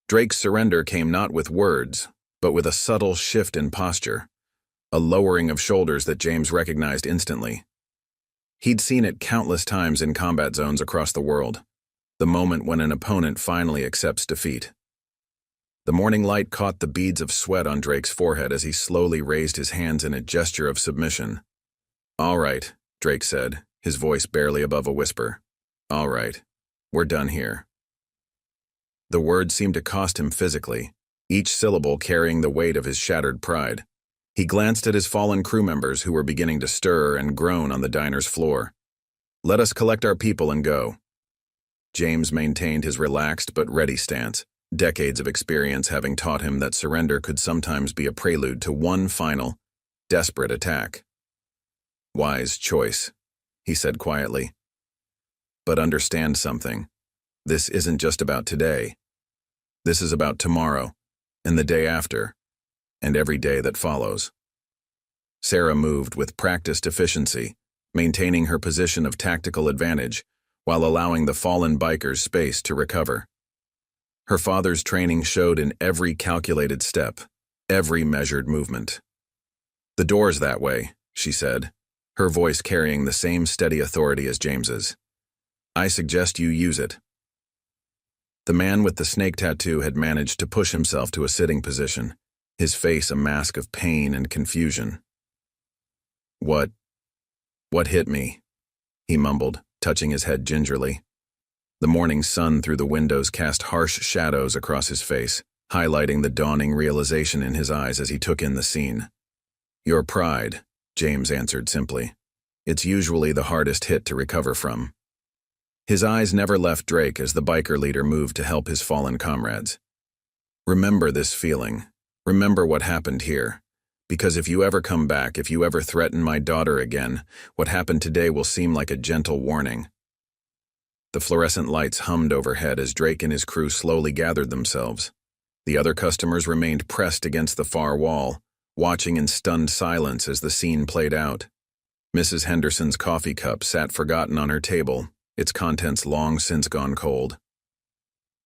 Drake's surrender came not with words, but with a subtle shift in posture, a lowering of shoulders that James recognized instantly. He'd seen it countless times in combat zones across the world, the moment when an opponent finally accepts defeat. The morning light caught the beads of sweat on Drake's forehead as he slowly raised his hands in a gesture of submission. "All right," Drake said, his voice barely above a whisper. "All right, we're done here." The words seemed to cost him physically, each syllable carrying the weight of his shattered pride. He glanced at his fallen crew members who were beginning to stir and groan on the diner's floor. "Let us collect our people and go." James maintained his relaxed but ready stance, decades of experience having taught him that surrender could sometimes be a prelude to one final, desperate attack. "Wise choice," he said quietly. "But understand something. This isn't just about today. This is about tomorrow, and the day after, and every day that follows." Sarah moved with practiced efficiency, maintaining her position of tactical advantage while allowing the fallen bikers space to recover. Her father's training showed in every calculated step, every measured movement. "The door's that way," she said, her voice carrying the same steady authority as James's. "I suggest you use it." The man with the snake tattoo had managed to push himself to a sitting position, his face a mask of pain and confusion. What hit me?" he mumbled, touching his head gingerly. The morning sun through the windows cast harsh shadows across his face, highlighting the dawning realization in his eyes as he took in the scene. "Your pride," James answered simply. "It's usually the hardest hit to recover from." His eyes never left Drake as the biker leader moved to help his fallen comrades. "Remember this feeling. Remember what happened here. Because if you ever come back, if you ever threaten my daughter again, what happened today will seem like a gentle warning." The fluorescent lights hummed overhead as Drake and his crew slowly gathered themselves. The other customers remained pressed against the far wall, watching in stunned silence as the scene played out. Mrs. Henderson's coffee cup sat forgotten on her table, its contents long since gone cold.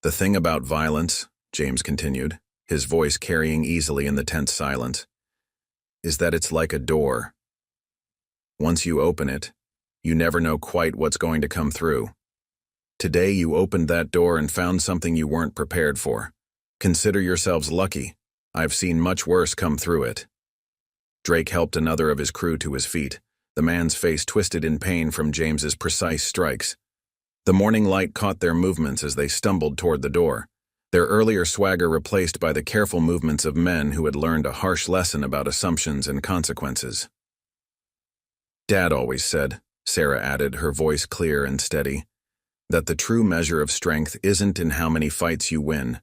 "The thing about violence," James continued, his voice carrying easily in the tense silence, "is that it's like a door. Once you open it, you never know quite what's going to come through. Today you opened that door and found something you weren't prepared for. Consider yourselves lucky. I've seen much worse come through it." Drake helped another of his crew to his feet, the man's face twisted in pain from James's precise strikes. The morning light caught their movements as they stumbled toward the door, their earlier swagger replaced by the careful movements of men who had learned a harsh lesson about assumptions and consequences. "Dad always said," Sarah added, her voice clear and steady, "that the true measure of strength isn't in how many fights you win,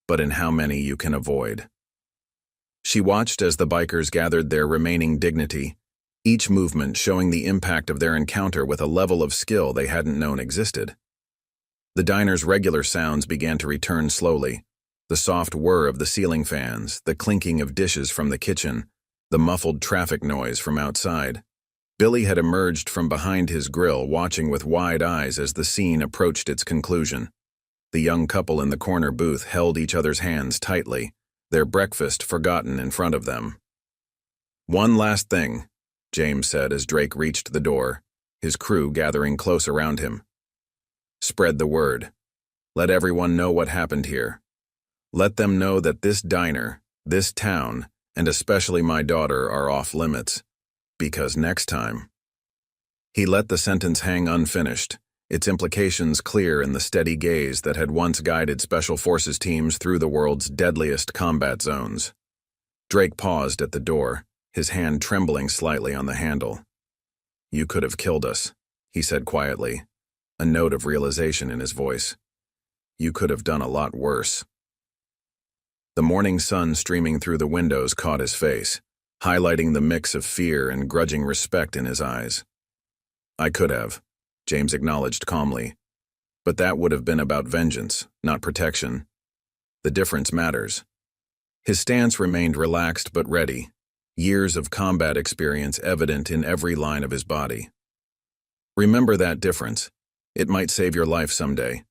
but in how many you can avoid." She watched as the bikers gathered their remaining dignity, each movement showing the impact of their encounter with a level of skill they hadn't known existed. The diner's regular sounds began to return slowly, the soft whir of the ceiling fans, the clinking of dishes from the kitchen, the muffled traffic noise from outside. Billy had emerged from behind his grill, watching with wide eyes as the scene approached its conclusion. The young couple in the corner booth held each other's hands tightly, their breakfast forgotten in front of them. "One last thing," James said as Drake reached the door, his crew gathering close around him. "Spread the word. Let everyone know what happened here. Let them know that this diner, this town, and especially my daughter are off limits. Because next time. He let the sentence hang unfinished, its implications clear in the steady gaze that had once guided Special Forces teams through the world's deadliest combat zones. Drake paused at the door, his hand trembling slightly on the handle. "You could have killed us," he said quietly, a note of realization in his voice. "You could have done a lot worse." The morning sun streaming through the windows caught his face, highlighting the mix of fear and grudging respect in his eyes. "I could have," James acknowledged calmly. "But that would have been about vengeance, not protection. The difference matters." His stance remained relaxed but ready, years of combat experience evident in every line of his body. "Remember that difference. It might save your life someday."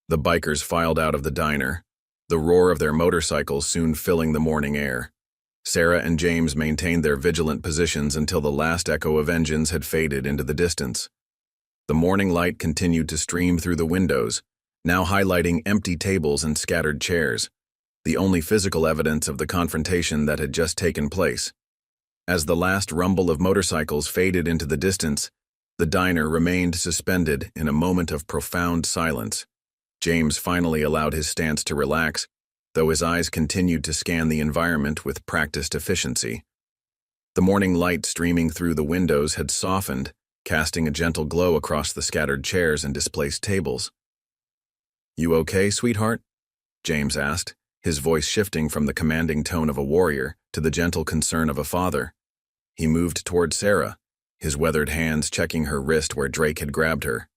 The bikers filed out of the diner, the roar of their motorcycles soon filling the morning air. Sarah and James maintained their vigilant positions until the last echo of engines had faded into the distance. The morning light continued to stream through the windows, now highlighting empty tables and scattered chairs, the only physical evidence of the confrontation that had just taken place. As the last rumble of motorcycles faded into the distance, the diner remained suspended in a moment of profound silence. James finally allowed his stance to relax, though his eyes continued to scan the environment with practiced efficiency. The morning light streaming through the windows had softened, casting a gentle glow across the scattered chairs and displaced tables. "You okay, sweetheart?" James asked, his voice shifting from the commanding tone of a warrior to the gentle concern of a father. He moved toward Sarah, his weathered hands checking her wrist where Drake had grabbed her.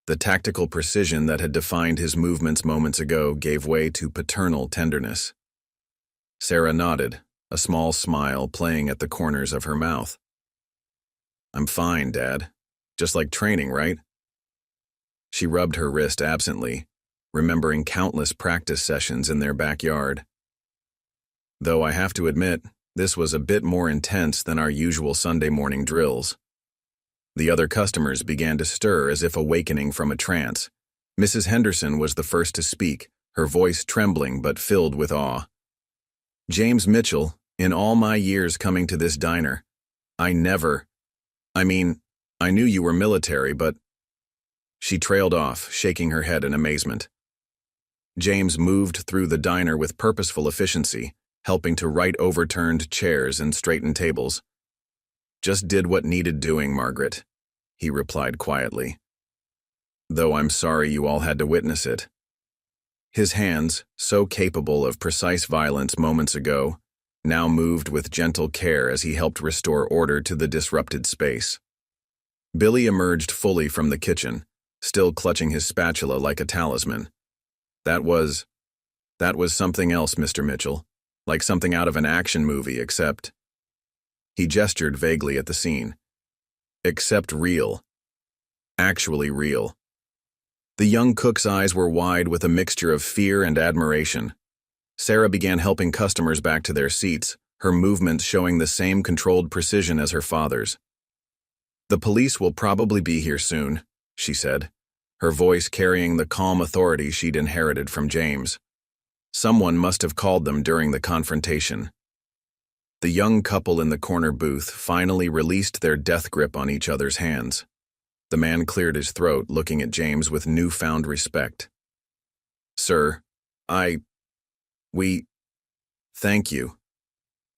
The tactical precision that had defined his movements moments ago gave way to paternal tenderness. Sarah nodded, a small smile playing at the corners of her mouth. "I'm fine, Dad. Just like training, right?" She rubbed her wrist absently, remembering countless practice sessions in their backyard. "Though I have to admit, this was a bit more intense than our usual Sunday morning drills." The other customers began to stir as if awakening from a trance. Mrs. Henderson was the first to speak, her voice trembling but filled with awe. "James Mitchell, in all my years coming to this diner, I knew you were military, but—" She trailed off, shaking her head in amazement. James moved through the diner with purposeful efficiency, helping to right overturned chairs and straighten tables. "Just did what needed doing, Margaret," he replied quietly. "Though I'm sorry you all had to witness it." His hands, so capable of precise violence moments ago, now moved with gentle care as he helped restore order to the disrupted space. Billy emerged fully from the kitchen, still clutching his spatula like a talisman. That was something else, Mr. Mitchell, like something out of an action movie, except—" He gestured vaguely at the scene. "Except real. Actually real." The young cook's eyes were wide with a mixture of fear and admiration. Sarah began helping customers back to their seats, her movements showing the same controlled precision as her father's. "The police will probably be here soon," she said, her voice carrying the calm authority she'd inherited from James. "Someone must have called them during the confrontation." The young couple in the corner booth finally released their death grip on each other's hands. The man cleared his throat, looking at James with newfound respect. "Sir, thank you.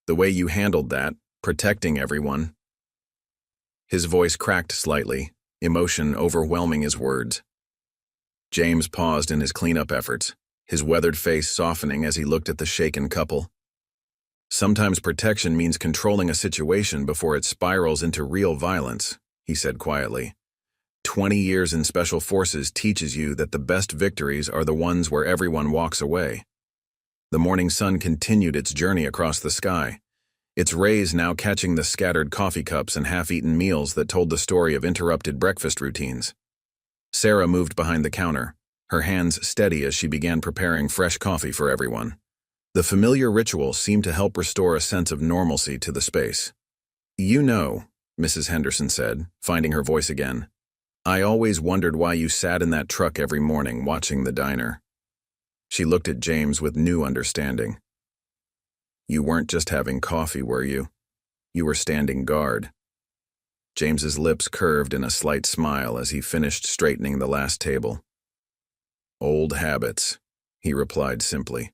The way you handled that, protecting everyone." His voice cracked slightly, emotion overwhelming his words. James paused in his cleanup efforts, his weathered face softening as he looked at the shaken couple. "Sometimes protection means controlling a situation before it spirals into real violence," he said quietly. 20 years in Special Forces teaches you that the best victories are the ones where everyone walks away. The morning sun continued its journey across the sky, its rays now catching the scattered coffee cups and half-eaten meals that told the story of interrupted breakfast routines. Sarah moved behind the counter, her hands steady as she began preparing fresh coffee for everyone. The familiar ritual seemed to help restore a sense of normalcy to the space. "You know," Mrs. Henderson said, finding her voice again, "I always wondered why you sat in that truck every morning watching the diner." She looked at James with new understanding. You weren't just having coffee, were you? You were standing guard. James's lips curved in a slight smile as he finished straightening the last table. Old habits, he replied simply.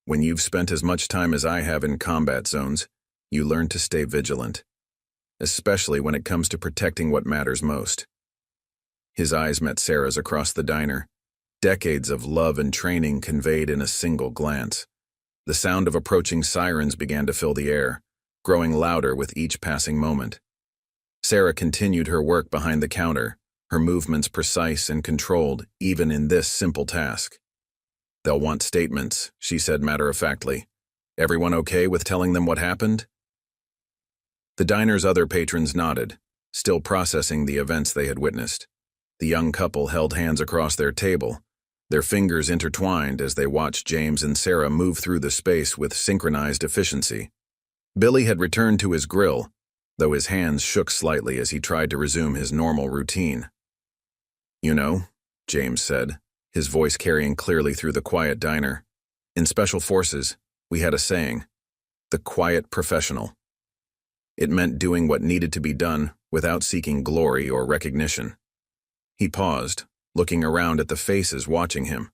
When you've spent as much time as I have in combat zones, you learn to stay vigilant, especially when it comes to protecting what matters most. His eyes met Sarah's across the diner, decades of love and training conveyed in a single glance. The sound of approaching sirens began to fill the air, growing louder with each passing moment. Sarah continued her work behind the counter, her movements precise and controlled, even in this simple task. They'll want statements, she said matter-of-factly. Everyone okay with telling them what happened? The diner's other patrons nodded, still processing the events they had witnessed. The young couple held hands across their table, their fingers intertwined as they watched James and Sarah move through the space with synchronized efficiency. Billy had returned to his grill, though his hands shook slightly as he tried to resume his normal routine. You know, James said, his voice carrying clearly through the quiet diner. In Special Forces, we had a saying, the quiet professional. It meant doing what needed to be done without seeking glory or recognition. He paused, looking around at the faces watching him.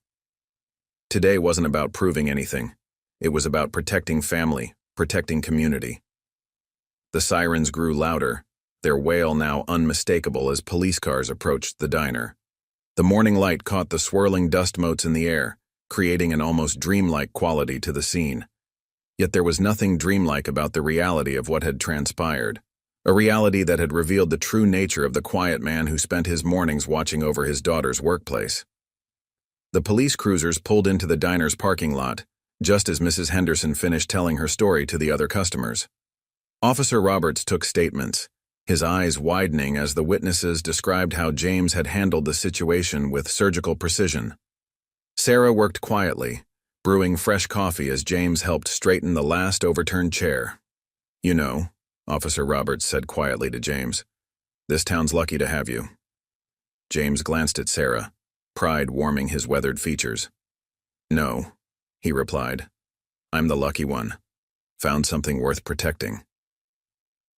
Today wasn't about proving anything. It was about protecting family, protecting community. The sirens grew louder, their wail now unmistakable as police cars approached the diner. The morning light caught the swirling dust motes in the air, creating an almost dreamlike quality to the scene. Yet there was nothing dreamlike about the reality of what had transpired, a reality that had revealed the true nature of the quiet man who spent his mornings watching over his daughter's workplace. The police cruisers pulled into the diner's parking lot, just as Mrs. Henderson finished telling her story to the other customers. Officer Roberts took statements, his eyes widening as the witnesses described how James had handled the situation with surgical precision. Sarah worked quietly, brewing fresh coffee as James helped straighten the last overturned chair. You know, Officer Roberts said quietly to James, this town's lucky to have you. James glanced at Sarah, pride warming his weathered features. No, he replied. I'm the lucky one. Found something worth protecting.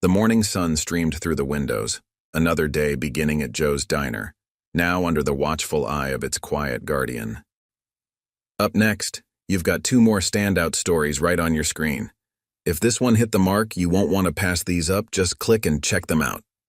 The morning sun streamed through the windows, another day beginning at Joe's Diner, now under the watchful eye of its quiet guardian. Up next, you've got 2 more standout stories right on your screen. If this one hit the mark, you won't want to pass these up, just click and check them out.